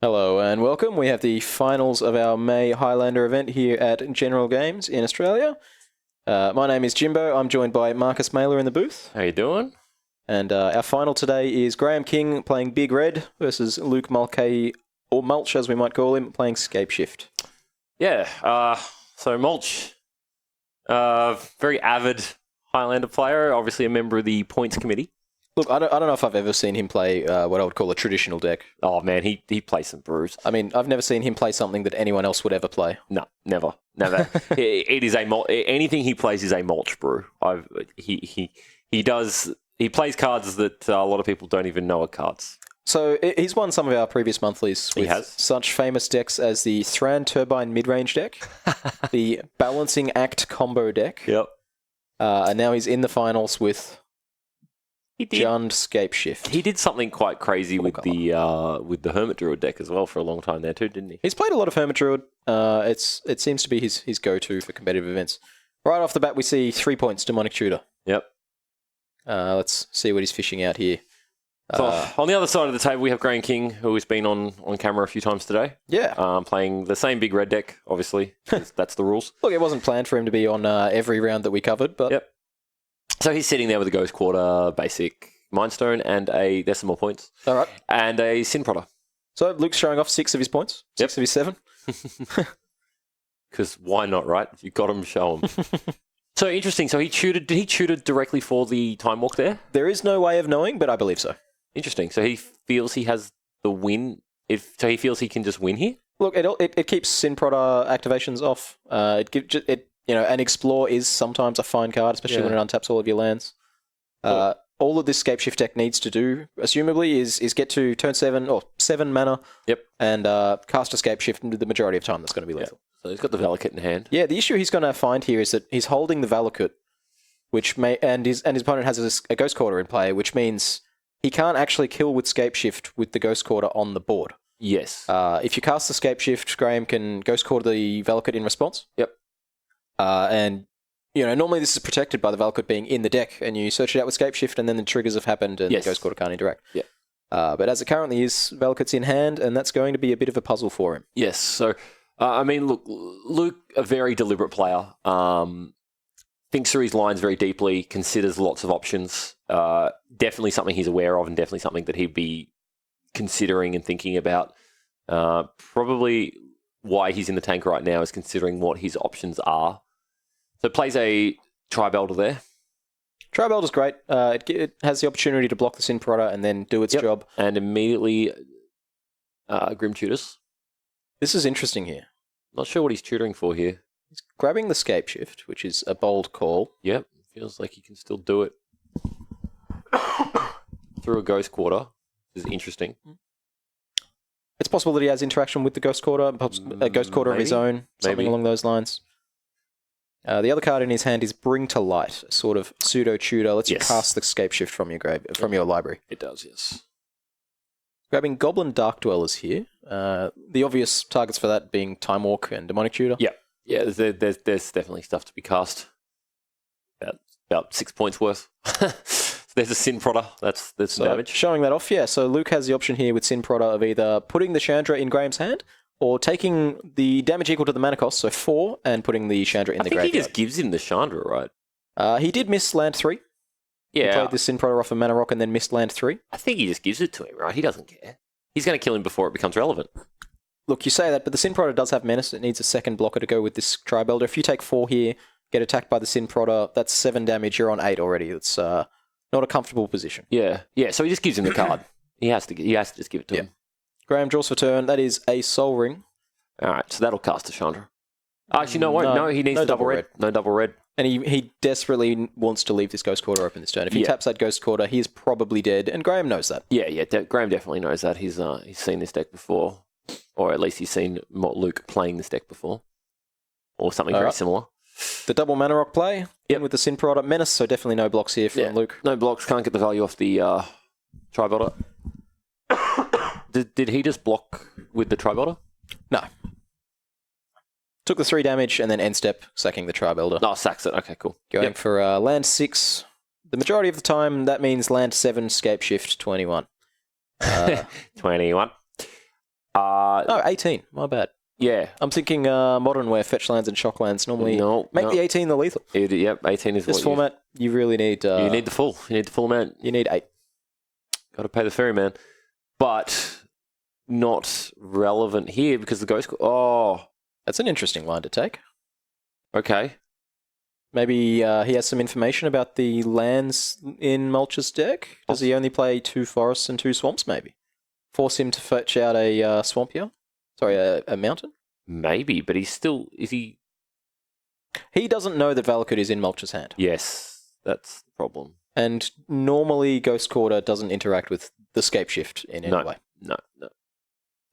Hello and welcome. We have the finals of our May Highlander event here at General Games in Australia. My name is Jimbo. I'm joined by Marcus Mailer in the booth. How you doing? And our final today is Graham King playing Big Red versus Luke Mulcahy, or Mulch as we might call him, playing Scapeshift. Yeah, so Mulch, very avid Highlander player, obviously a member of the points committee. Look, I don't know if I've ever seen him play what I would call a traditional deck. Oh man, he plays some brews. I mean, I've never seen him play something that anyone else would ever play. No, never. It is anything he plays is a Mulch brew. He plays cards that a lot of people don't even know are cards. So he's won some of our previous monthlies with such famous decks as the Thran Turbine mid-range deck, the Balancing Act combo deck. Yep. And now he's in the finals with Jund Scapeshift. He did something quite crazy with the Hermit Druid deck as well for a long time there too, didn't he? He's played a lot of Hermit Druid. It seems to be his go-to for competitive events. Right off the bat, we see 3 points Demonic Tutor. Yep. Let's see what he's fishing out here. So on the other side of the table, we have Graham King, who has been on camera a few times today. Yeah. Playing the same Big Red deck, obviously. That's the rules. Look, it wasn't planned for him to be on every round that we covered, but... Yep. So he's sitting there with a Ghost Quarter, basic Mindstone, and a Decimal Points. All right. And a Sin Prodder. So Luke's showing off 6 of his points. 6 of his 7. Because why not, right? If you got him, show him. So interesting. So did he tutor directly for the Time Walk there? There is no way of knowing, but I believe so. Interesting. So he feels he has the win. So he feels he can just win here? Look, it keeps Sin Prodder activations off. An Explore is sometimes a fine card, especially when it untaps all of your lands. All of this Scapeshift deck needs to do, assumably, is get to turn 7 or 7 mana. Yep. And cast a Scapeshift into the majority of time. That's going to be lethal. So he's got the Valakut in hand. Yeah, the issue he's going to find here is that he's holding the Valakut, and his opponent has a Ghost Quarter in play, which means he can't actually kill with Scapeshift with the Ghost Quarter on the board. Yes. If you cast the Scapeshift, Graham can Ghost Quarter the Valakut in response. Yep. And normally this is protected by the Valakut being in the deck, and you search it out with Scapeshift, and then the triggers have happened, and the Ghost Quarter can't interact. Yeah. But as it currently is, Valakut's in hand, and that's going to be a bit of a puzzle for him. Yes. So, look, Luke, a very deliberate player, thinks through his lines very deeply, considers lots of options. Definitely something he's aware of, and definitely something that he'd be considering and thinking about. Probably why he's in the tank right now is considering what his options are. So plays a Tri-Belter there. Tri-Belter's great. It has the opportunity to block the Sin Prodder and then do its job. And immediately Grim Tutors. This is interesting here. Not sure what he's tutoring for here. He's grabbing the Scapeshift, which is a bold call. Yep. Feels like he can still do it. Through a Ghost Quarter. This is interesting. It's possible that he has interaction with the Ghost Quarter, perhaps a Ghost Quarter of his own, something along those lines. The other card in his hand is Bring to Light, a sort of pseudo-tutor. Lets you cast the Scapeshift from your library. It does, yes. Grabbing Goblin Dark Dwellers here. The obvious targets for that being Time Walk and Demonic Tutor. Yeah. Yeah, there's definitely stuff to be cast. About 6 points worth. There's a Sin Prodder. That's some damage. Showing that off, yeah. So Luke has the option here with Sin Prodder of either putting the Chandra in Graham's hand or taking the damage equal to the mana cost, so 4, and putting the Chandra in the graveyard. I think he just gives him the Chandra, right? He did miss land 3. Yeah. He played the Sin Prodder off of Mana Rock and then missed land 3. I think he just gives it to him, right? He doesn't care. He's going to kill him before it becomes relevant. Look, you say that, but the Sin Prodder does have Menace. It needs a second blocker to go with this Tri-Belter. If you take 4 here, get attacked by the Sin Prodder, that's 7 damage. You're on 8 already. It's not a comfortable position. Yeah. So he just gives him the card. He has to just give it to him. Graham draws for turn. That is a Soul Ring. All right, so that'll cast a Chandra. Actually, no, he needs the double red. No double red. And he desperately wants to leave this Ghost Quarter open this turn. If he taps that Ghost Quarter, he is probably dead, and Graham knows that. Yeah, Graham definitely knows that. He's seen this deck before, or at least he's seen Luke playing this deck before, or something very similar. The double Mana Rock play, in with the Sin Prodder Menace, so definitely no blocks here from Luke. No blocks, can't get the value off the Tri-Belter. Did he just block with the Tri-Belter? No. Took the 3 damage and then end step, sacking the Tri-Belter. No, sacks it. Okay, cool. Going for land 6. The majority of the time, that means land 7, Scapeshift 21. 21. Oh, 18. My bad. Yeah. I'm thinking modern where fetch lands and shock lands normally make the 18 the lethal. Yep, 18 is this what format. You really need. you need the full. You need the full amount. You need 8. Got to pay the ferryman, but not relevant here because the ghost. Oh, that's an interesting line to take. Okay. Maybe he has some information about the lands in Mulch's deck. Does he only play 2 forests and 2 swamps? Maybe force him to fetch out a swamp here. Sorry, a mountain? Maybe, but he's still... Is he... He doesn't know that Valakut is in Mulch's hand. Yes, that's the problem. And normally Ghost Quarter doesn't interact with the Scapeshift in any way. No.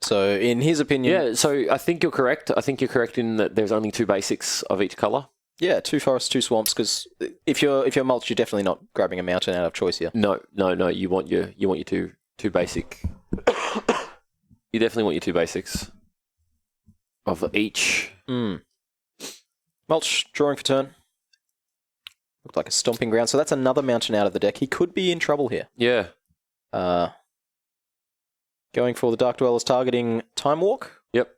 So in his opinion... Yeah, so I think you're correct. I think you're correct in that there's only 2 basics of each colour. Yeah, 2 forests, 2 swamps, because if you're Mulch, you're definitely not grabbing a mountain out of choice here. No. You want your two basic... You definitely want your 2 basics of each. Mulch drawing for turn. Looked like a stomping ground. So that's another mountain out of the deck. He could be in trouble here. Yeah. Going for the Dark Dwellers, targeting Time Walk. Yep.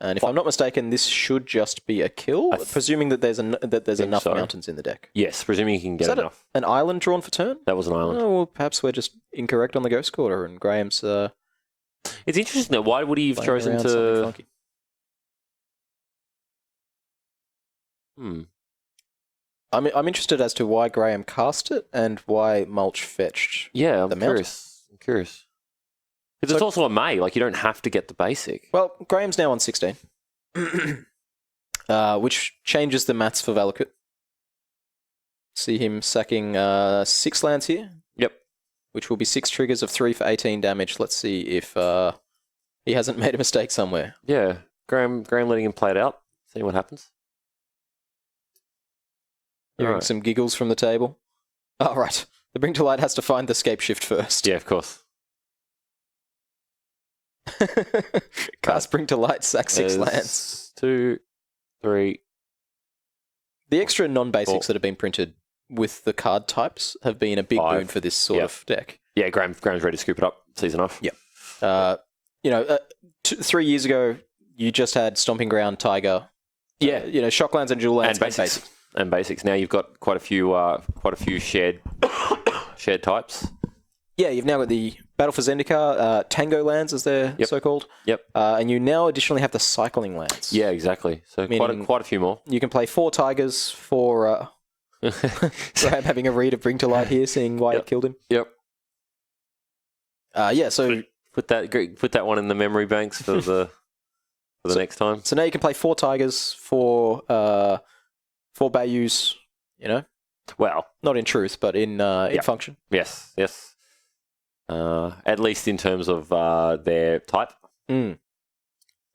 And if I'm not mistaken, this should just be a kill, presuming that there's enough mountains in the deck. Yes, presuming you can get enough. An island drawn for turn? That was an island. Oh, well, perhaps we're just incorrect on the Ghost Quarter, and Graham's... It's interesting though. Why would he have chosen to... I'm interested as to why Graham cast it and why Mulch fetched. Yeah, I'm curious. Because it's also a May. Like you don't have to get the basic. Well, Graham's now on 16, which changes the maths for Valakut. See him sacking 6 lands here. Yep. Which will be 6 triggers of 3 for 18 damage. Let's see if he hasn't made a mistake somewhere. Yeah, Graham letting him play it out. See what happens. Hearing some giggles from the table. Oh, right. The Bring to Light has to find the Scapeshift first. Yeah, of course. Cast Bring to Light, sack 6 lands. 2, 3. The extra non-basics that have been printed with the card types have been a big 5. boon for this sort of deck. Yeah, Graham's ready to scoop it up. Season off. Yeah. 3 years ago, you just had Stomping Ground, Tiger. Yeah. Shocklands and Jewel Lands and basics. Now you've got quite a few shared types. Yeah, you've now got the Battle for Zendikar, Tango Lands as they're so-called. Yep. And you now additionally have the Cycling Lands. Yeah, exactly. So quite a few more. You can play 4 Tigers for... Graham having a read of Bring to Light here, seeing why it killed him. Yep. So... Put that one in the memory banks for the next time. So now you can play 4 Tigers, 4 Bayous, Well, not in truth, but in function. Yes. At least in terms of their type.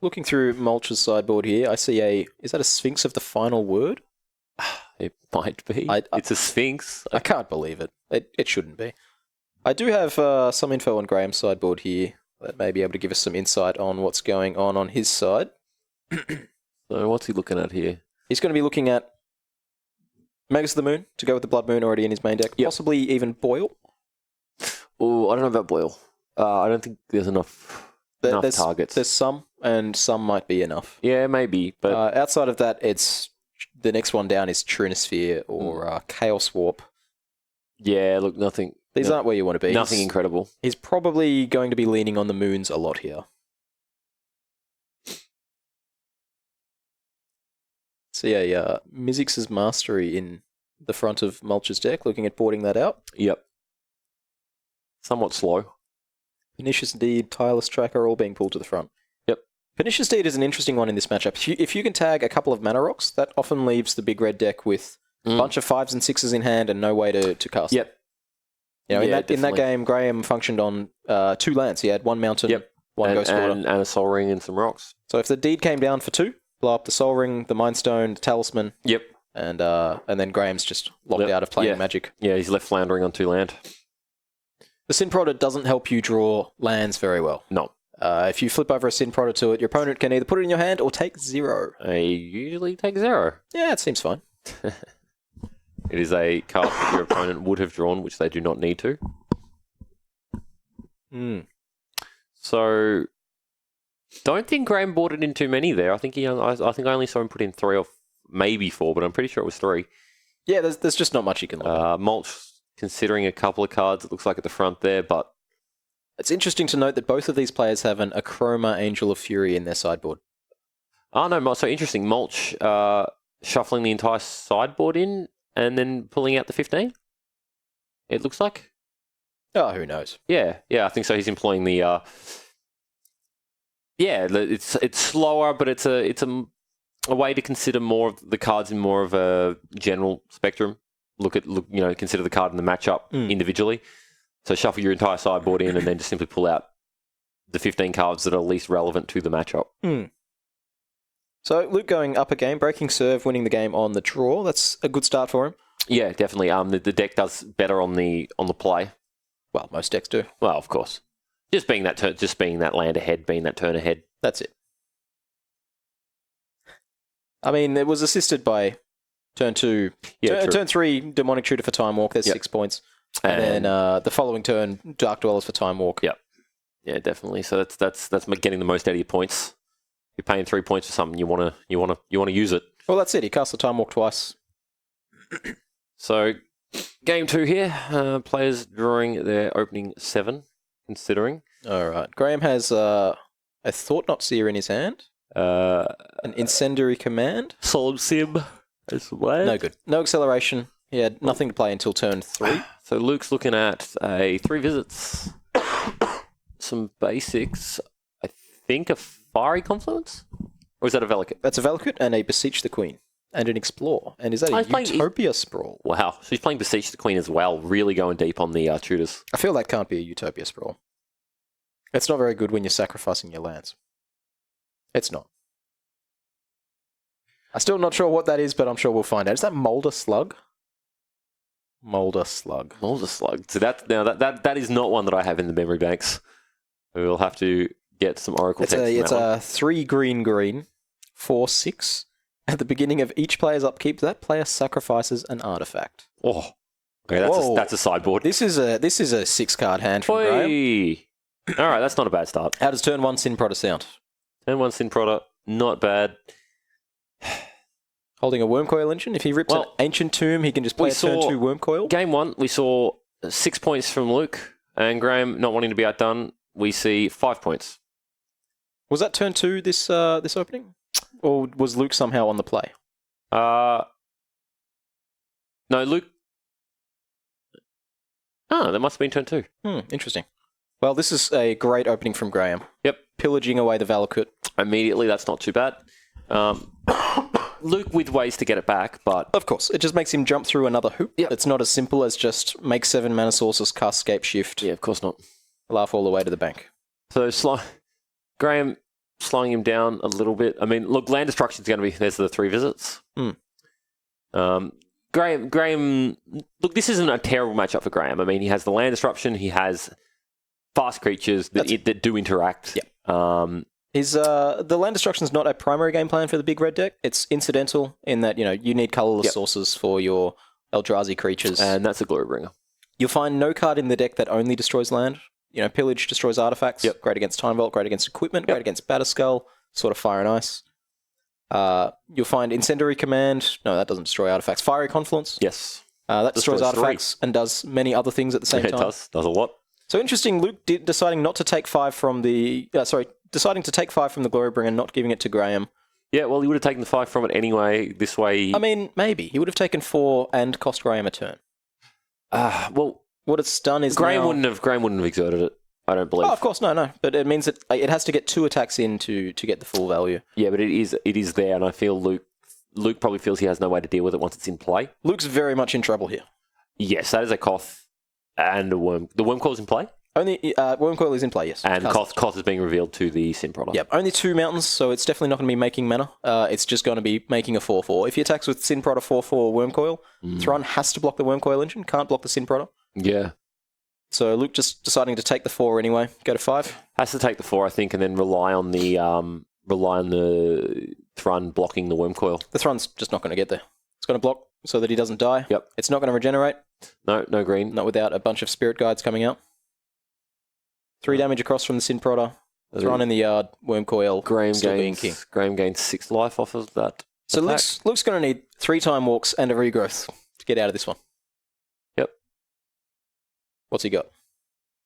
Looking through Mulch's sideboard here, I see is that a Sphinx of the Final Word? It might be. It's a Sphinx. I can't believe it. It shouldn't be. I do have some info on Graham's sideboard here that may be able to give us some insight on what's going on his side. So what's he looking at here? He's going to be looking at Magus of the Moon to go with the Blood Moon already in his main deck. Yep. Possibly even Boil. Oh, I don't know about Boil. I don't think there's enough targets. There's some, and some might be enough. Yeah, maybe. But outside of that, it's the next one down is Trinosphere or Chaos Warp. Yeah, look, nothing. These aren't where you want to be. Nothing incredible. He's probably going to be leaning on the moons a lot here. See Mizzix's Mastery in the front of Mulch's deck, looking at boarding that out. Yep. Somewhat slow. Pernicious Deed, Tireless Tracker, all being pulled to the front. Yep. Pernicious Deed is an interesting one in this matchup. If you can tag a couple of mana rocks, that often leaves the big red deck with a bunch of 5s and 6s in hand and no way to cast. Yep. In that game, Graham functioned on 2 lands. He had 1 mountain, 1 Ghost Quarter. And a Soul Ring and some rocks. So if the Deed came down for 2, blow up the Soul Ring, the Mind Stone, the Talisman. Yep. And then Graham's just locked out of playing Magic. Yeah, he's left floundering on 2 land. The Sin Prodder doesn't help you draw lands very well. No. If you flip over a Sin Prodder to it, your opponent can either put it in your hand or take 0. I usually take 0. Yeah, it seems fine. It is a card that your opponent would have drawn, which they do not need to. So, Don't think Graham bought it in too many there. I think I think I only saw him put in 3 or maybe 4, but I'm pretty sure it was 3. Yeah, there's just not much you can look at. Mulch considering a couple of cards, it looks like at the front there, but It's interesting to note that both of these players have an Achroma Angel of Fury in their sideboard. oh no, so interesting. Mulch shuffling the entire sideboard in and then pulling out the 15. It looks like. Oh, who knows? Yeah, I think so. He's employing the. It's slower, but it's a way to consider more of the cards in more of a general spectrum. Consider the card in the matchup individually. So shuffle your entire sideboard in, and then just simply pull out the 15 cards that are least relevant to the matchup. So Luke going up a game, breaking serve, winning the game on the draw. That's a good start for him. Yeah, definitely. The deck does better on the play. Well, most decks do. Well, of course. Just being that land ahead, being that turn ahead. That's it. I mean, it was assisted by turn 2. Yeah, turn 3, Demonic Tutor for Time Walk. There's 6 points. And then the following turn, Dark Dwellers for Time Walk. Yep. Yeah, definitely. So that's getting the most out of your points. You're paying 3 points for something, you wanna use it. Well, that's it. He cast the Time Walk twice. So, game 2 here. Players drawing their opening 7, considering. All right. Graham has a Thought Knot Seer in his hand. An Incendiary Command. Solemn Sim as well. No good. No acceleration. He had nothing to play until turn 3. So Luke's looking at a 3 visits. Some basics. I think a Fiery Confluence? Or is that a Velocate? That's a Velocate and a Beseech the Queen. And an Explore. And is that a Utopia Sprawl? Wow. So he's playing Beseech the Queen as well. Really going deep on the tutors. I feel that can't be a Utopia Sprawl. It's not very good when you're sacrificing your lands. It's not. I'm still not sure what that is, but I'm sure we'll find out. Is that Molder Slug? Molder Slug. Molder Slug. So that is not one that I have in the memory banks. We'll have to get some Oracle text. It's a 3 green, 4/6. At the beginning of each player's upkeep, that player sacrifices an artifact. Oh, okay, that's a sideboard. This is a 6-card hand from Graham. All right, that's not a bad start. How does turn 1 Sin Prodder sound? Turn 1 Sin Prodder, not bad. Holding a Wormcoil Engine. If he rips an Ancient Tomb, he can just play a turn 2 Wormcoil. Game 1, we saw 6 points from Luke, and Graham not wanting to be outdone. We see 5 points. Was that turn 2 this opening? Or was Luke somehow on the play? No, Luke. That must have been turn 2. Interesting. Well, this is a great opening from Graham. Yep. Pillaging away the Valakut. Immediately, that's not too bad. Luke with ways to get it back, but... Of course, it just makes him jump through another hoop. Yep. It's not as simple as just make 7 mana sources, cast Scapeshift. Yeah, of course not. Laugh all the way to the bank. So, Graham slowing him down a little bit. I mean, look, land destruction is going to be... There's the 3 visits. Graham... Look, this isn't a terrible matchup for Graham. I mean, he has the land disruption. He has fast creatures that do interact. Yeah. The land destruction is not a primary game plan for the big red deck. It's incidental in that, you need colorless sources for your Eldrazi creatures. And that's a Glorybringer. You'll find no card in the deck that only destroys land. Pillage destroys artifacts. Yep. Great against Time Vault, great against equipment, great against Batterskull, sort of Fire and Ice. You'll find Incendiary Command. No, that doesn't destroy artifacts. Fiery Confluence. Yes. That destroys artifacts and does many other things at the same time. It does a lot. So interesting, Luke deciding not to take 5 from the... deciding to take 5 from the Glorybringer and not giving it to Graham. Yeah, well, he would have taken the 5 from it anyway. This way... I mean, maybe. He would have taken 4 and cost Graham a turn. Well... What it's done is Graham wouldn't have exerted it, I don't believe. Oh, of course, no. But it means that it has to get 2 attacks in to get the full value. Yeah, but it is there, and I feel Luke probably feels he has no way to deal with it once it's in play. Luke's very much in trouble here. Yes, that is a Koth and a Worm. The Wormcoil's in play? Only Wormcoil is in play, yes. And Koth is being revealed to the Sin Prodder. Yep, only 2 mountains, so it's definitely not going to be making mana. It's just going to be making a 4/4. If he attacks with Sin Prodder 4/4 Wormcoil, Thrawn has to block the Wormcoil Engine, can't block the Sin Prodder. Yeah. So Luke just deciding to take the 4 anyway, go to 5. Has to take the 4, I think, and then rely on the Thrawn blocking the Wormcoil. The Thrawn's just not going to get there. It's going to block so that he doesn't die. Yep. It's not going to regenerate. No green. Not without a bunch of Spirit Guides coming out. 3 damage across from the Sin Prodder. Thrown in the yard, Worm Coil, Graham still being king. gains 6 life off of that. So attack. Luke's going to need 3 time walks and a regrowth to get out of this one. Yep. What's he got?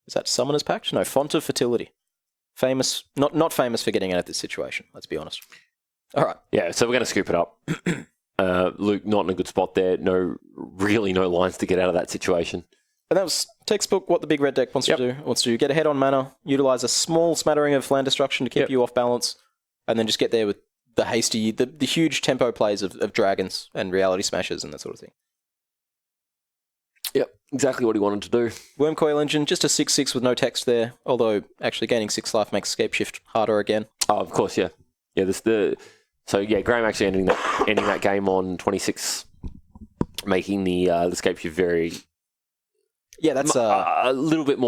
Is that Summoner's Pact? No, Font of Fertility. Famous, not famous for getting out of this situation, let's be honest. All right. Yeah, so we're going to scoop it up. Luke not in a good spot there. Really no lines to get out of that situation. And that was textbook what the big red deck wants to do. It wants to get ahead on mana, utilize a small smattering of land destruction to keep you off balance, and then just get there with the hasty, the huge tempo plays of dragons and reality smashes and that sort of thing. Yep, exactly what he wanted to do. Worm Coil Engine, just a 6/6 with no text there, although actually gaining 6 life makes Scapeshift harder again. Oh, of course, yeah. Yeah, Graham actually ending that game on 26, making the Scapeshift very... Yeah, that's a little bit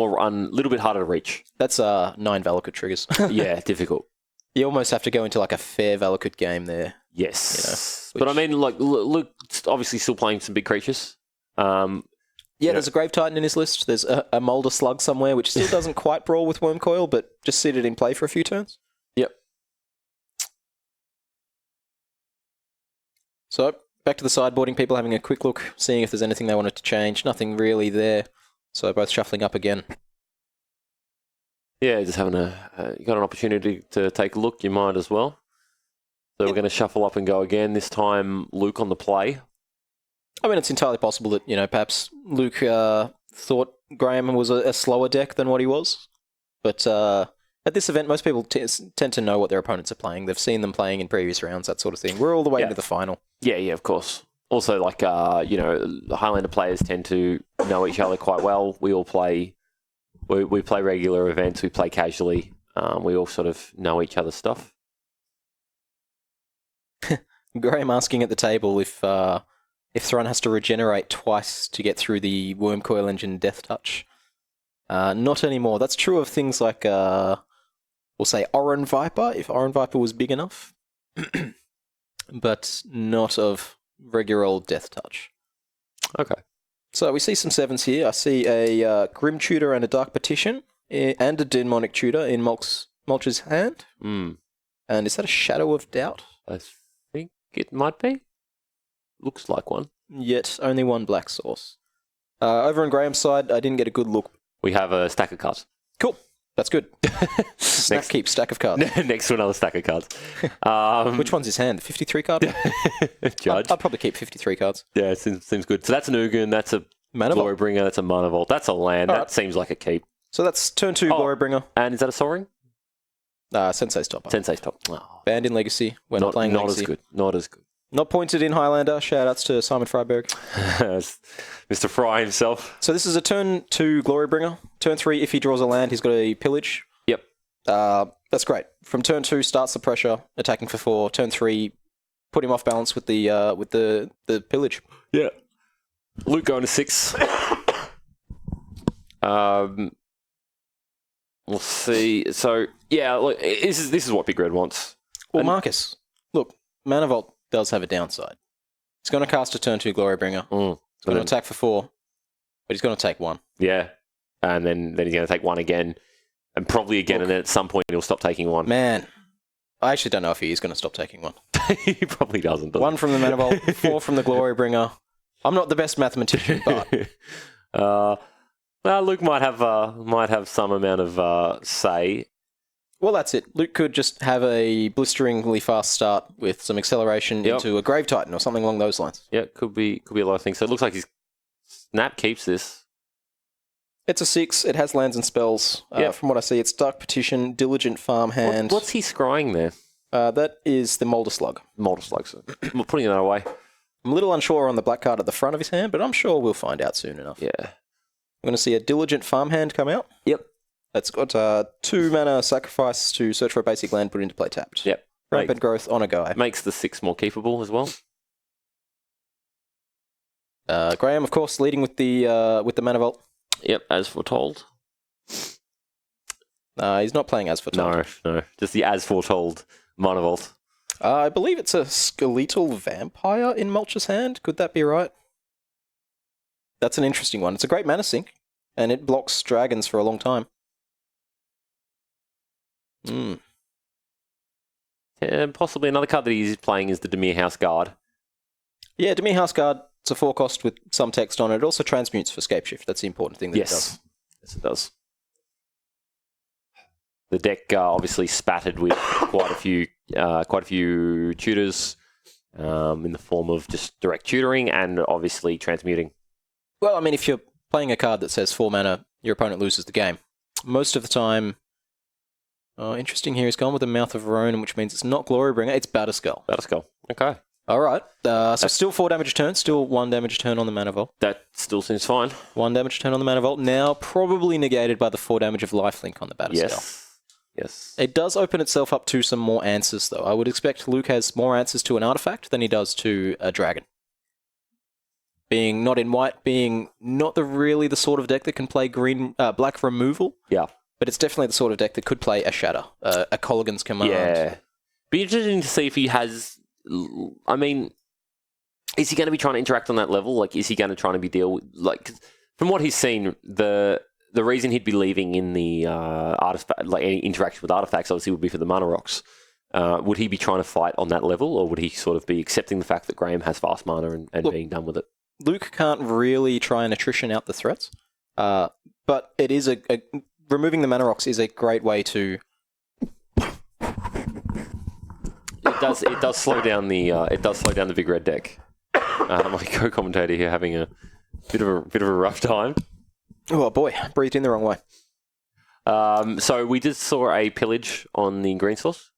harder to reach. That's 9 Valakut triggers. Yeah, difficult. You almost have to go into like a fair Valakut game there. Yes. But I mean, like, Luke's obviously still playing some big creatures. There's a Grave Titan in his list. There's a Molder Slug somewhere, which still doesn't quite brawl with Worm Coil, but just sit it in play for a few turns. Yep. So, back to the sideboarding, people having a quick look, seeing if there's anything they wanted to change. Nothing really there. So, both shuffling up again. Yeah, just having you got an opportunity to take a look, you might as well. So we're going to shuffle up and go again. This time, Luke on the play. I mean, it's entirely possible that, perhaps Luke thought Graham was a slower deck than what he was. But at this event, most people tend to know what their opponents are playing. They've seen them playing in previous rounds, that sort of thing. We're all the way into the final. Yeah, of course. Also, like, the Highlander players tend to know each other quite well. We all play... We play regular events, we play casually. We all sort of know each other's stuff. Graham asking at the table if Thrawn has to regenerate twice to get through the Worm Coil Engine Death Touch. Not anymore. That's true of things like, we'll say Oran Viper, if Oran Viper was big enough. But not of regular old Death Touch. Okay. So we see some 7s here. I see a Grim Tutor and a Dark Petition, and a Demonic Tutor in Mulch's hand. Mm. And is that a Shadow of Doubt? I think it might be. Looks like one. Yet only one black source. Over on Graham's side, I didn't get a good look. We have a stack of cards. Cool. That's good. Stack of cards. Next to another stack of cards. Which one's his hand? The 53 card? Judge. I'd probably keep 53 cards. Yeah, seems good. So that's an Ugin, that's a Mana Glory Vault. Bringer, that's a Mana Vault, that's a land. All that right. seems like a keep. So that's turn 2 Glory Bringer. And is that a Sol Ring? Sensei's top. Sensei's top. Oh. Banned in Legacy. We're not playing Legacy. Not as good. Not pointed in Highlander. Shoutouts to Simon Freiberg. Mr. Fry himself. So this is a turn 2 Glory Bringer. Turn 3, if he draws a land, he's got a Pillage. Yep. That's great. From turn 2, starts the pressure, attacking for 4. Turn 3, put him off balance with the Pillage. Yeah. Luke going to 6. We'll see. So yeah, look, this is what Big Red wants. Well, Marcus, look, Mana Vault does have a downside. He's going to cast a turn 2 Glory Bringer. He's going to attack for 4, but he's going to take 1. Yeah, and then he's going to take 1 again, and probably again, and then at some point he'll stop taking 1. Man, I actually don't know if he is going to stop taking 1. He probably doesn't. 1 from the Mana Vault, 4 from the Glory Bringer. I'm not the best mathematician, but Luke might have some amount of say. Well, that's it. Luke could just have a blisteringly fast start with some acceleration into a Grave Titan or something along those lines. Yeah, could be a lot of things. So it looks like his Snap keeps this. It's a 6. It has lands and spells. From what I see, it's Dark Petition, Diligent Farmhand. What's he scrying there? That is the Molder Slug. Molder Slug. So we're putting that away. I'm a little unsure on the black card at the front of his hand, but I'm sure we'll find out soon enough. Yeah. I'm going to see a Diligent Farmhand come out. Yep. It's got 2 mana sacrifice to search for a basic land, put into play tapped. Yep. Rapid growth on a go. Makes the 6 more keepable as well. Graham, of course, leading with the Mana Vault. Yep, as foretold. He's not playing as foretold. No. Just the as foretold Mana Vault. I believe it's a Skeletal Vampire in Mulch's hand. Could that be right? That's an interesting one. It's a great mana sink, and it blocks dragons for a long time. Mm. And possibly another card that he's playing is the Demir House Guard. Yeah, Demir House Guard, it's a 4-cost with some text on it. It also transmutes for Scapeshift. That's the important thing that it does. Yes, it does. The deck obviously spattered with quite a few tutors in the form of just direct tutoring and obviously transmuting. Well, I mean, if you're playing a card that says 4 mana, your opponent loses the game. Most of the time... Oh, interesting here. He's gone with the Mouth of Ronan, which means it's not Glorybringer, it's Batterskull. Batterskull. Okay. All right. So still 4 damage a turn, still 1 damage a turn on the Mana Vault. That still seems fine. 1 damage a turn on the Mana Vault. Now probably negated by the 4 damage of lifelink on the Batterskull. Yes. It does open itself up to some more answers, though. I would expect Luke has more answers to an artifact than he does to a dragon. Being not in white, being not really the sort of deck that can play black removal. Yeah. But it's definitely the sort of deck that could play a Shatter, a Colligan's Command. Yeah. Be interesting to see if he has... I mean, is he going to be trying to interact on that level? Like, is he going to try to be deal with... Like, from what he's seen, the reason he'd be leaving in the artifact, like any interaction with artifacts, obviously would be for the mana rocks. Would he be trying to fight on that level, or would he sort of be accepting the fact that Graham has fast mana and being done with it? Luke can't really try and attrition out the threats, but it is removing the mana rocks is a great way to. It does slow down the big red deck. My co-commentator here having a bit of a rough time. Oh boy, breathed in the wrong way. So we just saw a pillage on the green source.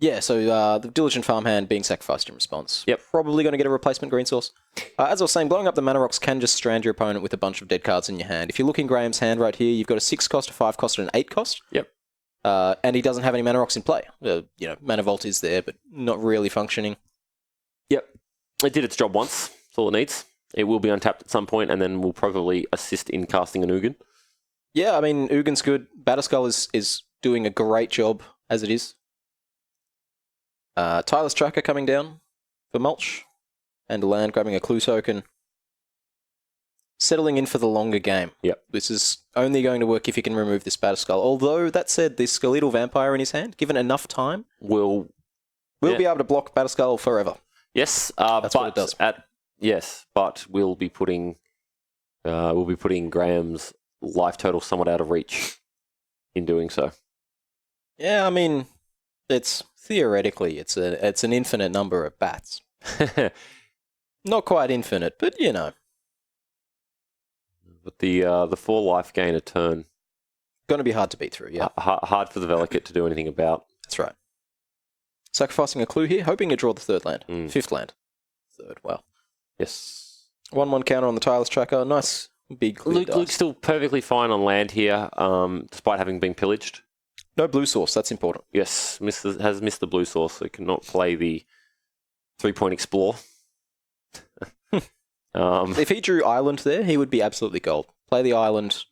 Yeah, so the Diligent Farmhand being sacrificed in response. Yep. Probably going to get a replacement green source. As I was saying, blowing up the mana rocks can just strand your opponent with a bunch of dead cards in your hand. If you look in Graham's hand right here, you've got a 6-cost, a 5-cost, and an 8-cost. Yep. And he doesn't have any mana rocks in play. Mana Vault is there, but not really functioning. Yep. It did its job once. That's all it needs. It will be untapped at some point, and then will probably assist in casting an Ugin. Yeah, I mean, Ugin's good. Batterskull is doing a great job as it is. Tyler's Tracker coming down for Mulch. And a land grabbing a clue token. Settling in for the longer game. Yep. This is only going to work if you can remove this Batterskull. Although, that said, this Skeletal Vampire in his hand, given enough time, will be able to block Batterskull forever. Yes, that's what it does. Yes, but we'll be putting Graham's life total somewhat out of reach in doing so. Yeah, I mean, it's theoretically it's an infinite number of bats. Not quite infinite, but you know. But the 4 life gain a turn. Going to be hard to beat through, yeah. Hard for the Velikit to do anything about. That's right. Sacrificing a clue here, hoping to draw the 3rd land. 5th land. 3rd, wow. Yes. 1/1 counter on the Tyler's Tracker. Nice big clue. Luke's still perfectly fine on land here, despite having been pillaged. No blue source, that's important. Yes, has missed the blue source, so cannot play the 3-point explore. If he drew Island there, he would be absolutely gold. Play the Island,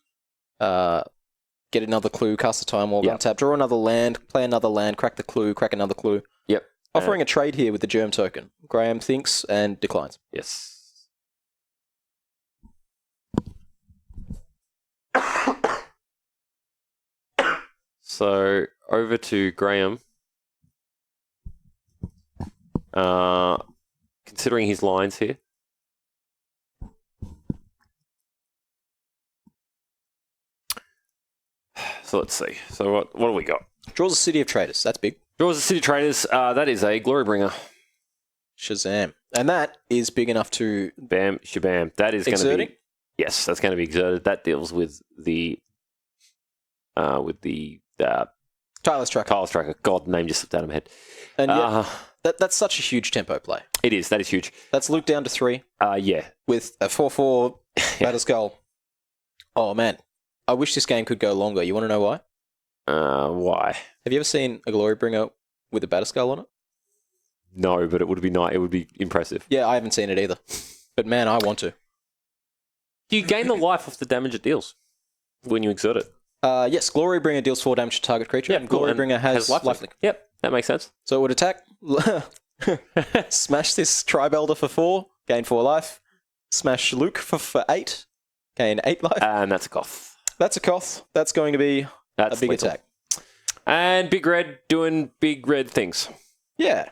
get another clue, cast a Time Warp, untap, draw another land, play another land, crack the clue, crack another clue. Yep. Offering a trade here with the Germ token. Graham thinks and declines. Yes. So, over to Graham. Considering his lines here. So let's see. So what do we got? Draws a City of Traders. That's big. Draws a City of Traders. That is a Glorybringer. Shazam. And that is big enough to... Bam, shabam. That is going to be... Yes, that's going to be exerted. That deals with the... Tyler's Tracker. Tyler's Tracker. God, name just slipped out of my head. And that's such a huge tempo play. It is. That is huge. That's Luke down to 3. Yeah. With a 4/4 Batterskull. Oh, man. I wish this game could go longer. You want to know why? Why? Have you ever seen a Glorybringer with a Batterskull on it? No, but it would be nice. It would be impressive. Yeah, I haven't seen it either. But man, I want to. Do you gain the life off the damage it deals when you exert it? Yes, Glorybringer deals 4 damage to target creature, and Glorybringer has lifelink. Yep, that makes sense. So it would attack, smash this Tribe-Elder for 4, gain 4 life, smash Luke for 8, gain 8 life. And that's a Koth. That's a Koth. That's going to be a big lethal. attack. And Big Red doing big red things. Yeah.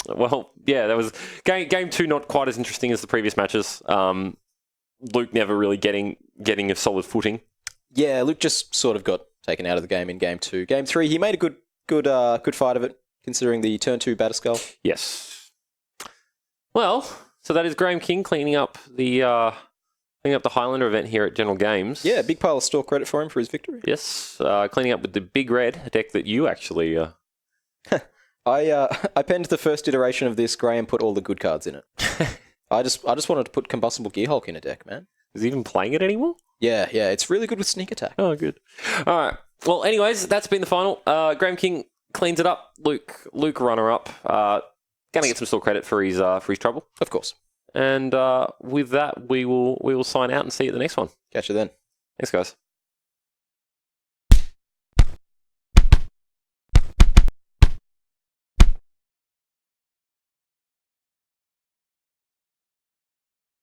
Well, yeah, that was game 2. Not quite as interesting as the previous matches. Luke never really getting a solid footing. Yeah, Luke just sort of got taken out of the game in game 2. Game 3, he made a good fight of it, considering the turn 2 Batterskull. Yes. Well, so that is Graham King cleaning up the Highlander event here at General Games. Yeah, big pile of store credit for him for his victory. Yes, cleaning up with the Big Red, a deck that you actually... I penned the first iteration of this. Graham put all the good cards in it. I just wanted to put Combustible Gearhulk in a deck, man. Is he even playing it anymore? Yeah, it's really good with sneak attack. Oh, good. All right. Well, anyways, that's been the final. Graham King cleans it up. Luke runner up. Gonna get some store credit for his trouble. Of course. And with that, we will sign out and see you at the next one. Catch you then. Thanks, guys.